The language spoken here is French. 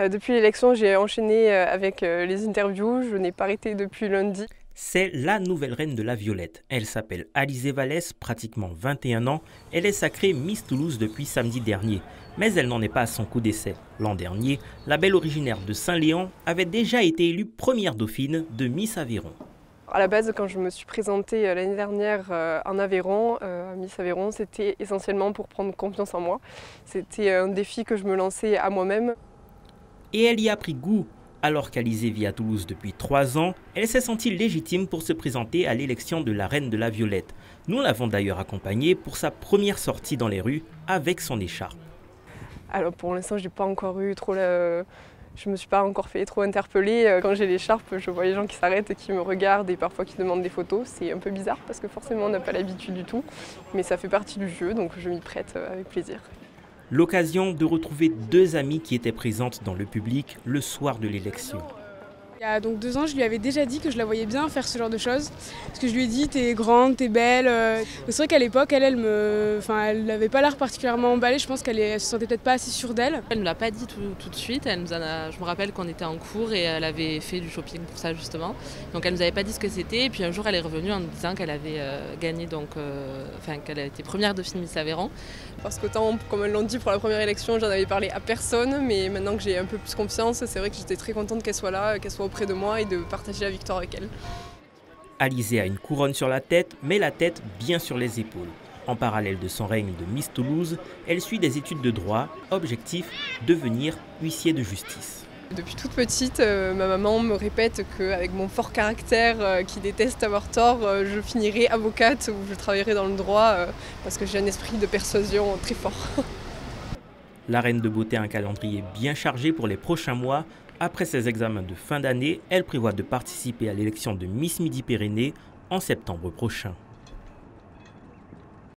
Depuis l'élection, j'ai enchaîné avec les interviews. Je n'ai pas arrêté depuis lundi. C'est la nouvelle reine de la violette. Elle s'appelle Alizée Vallès, pratiquement 21 ans. Elle est sacrée Miss Toulouse depuis samedi dernier. Mais elle n'en est pas à son coup d'essai. L'an dernier, la belle originaire de Saint-Léon avait déjà été élue première dauphine de Miss Aveyron. À la base, quand je me suis présentée l'année dernière en Aveyron, Miss Aveyron, c'était essentiellement pour prendre confiance en moi. C'était un défi que je me lançais à moi-même. Et elle y a pris goût. Alors qu'Alizée vit à Toulouse depuis 3 ans, elle s'est sentie légitime pour se présenter à l'élection de la reine de la violette. Nous l'avons d'ailleurs accompagnée pour sa première sortie dans les rues avec son écharpe. Alors pour l'instant, j'ai pas encore eu trop je me suis pas encore fait trop interpeller. Quand j'ai l'écharpe, je vois les gens qui s'arrêtent et qui me regardent et parfois qui demandent des photos. C'est un peu bizarre parce que forcément on n'a pas l'habitude du tout. Mais ça fait partie du jeu, donc je m'y prête avec plaisir. L'occasion de retrouver 2 amies qui étaient présentes dans le public le soir de l'élection. Il y a donc 2 ans, je lui avais déjà dit que je la voyais bien faire ce genre de choses. Parce que je lui ai dit, t'es grande, t'es belle. C'est vrai qu'à l'époque, elle n'avait pas l'air particulièrement emballée. Je pense qu'elle se sentait peut-être pas assez sûre d'elle. Elle ne l'a pas dit tout de suite. Je me rappelle qu'on était en cours et elle avait fait du shopping pour ça justement. Donc elle nous avait pas dit ce que c'était. Et puis un jour, elle est revenue en nous disant qu'elle avait gagné, qu'elle a été première dauphine Miss Aveyron. Parce qu'autant, comme elles l'ont dit pour la première élection, j'en avais parlé à personne. Mais maintenant que j'ai un peu plus confiance, c'est vrai que j'étais très contente qu'elle soit là, qu'elle soit auprès de moi et de partager la victoire avec elle. Alizée a une couronne sur la tête, mais la tête bien sur les épaules. En parallèle de son règne de Miss Toulouse, elle suit des études de droit. Objectif, devenir huissier de justice. Depuis toute petite, ma maman me répète qu'avec mon fort caractère qui déteste avoir tort, je finirai avocate ou je travaillerai dans le droit parce que j'ai un esprit de persuasion très fort. La reine de beauté a un calendrier bien chargé pour les prochains mois. Après ses examens de fin d'année, elle prévoit de participer à l'élection de Miss Midi-Pyrénées en septembre prochain.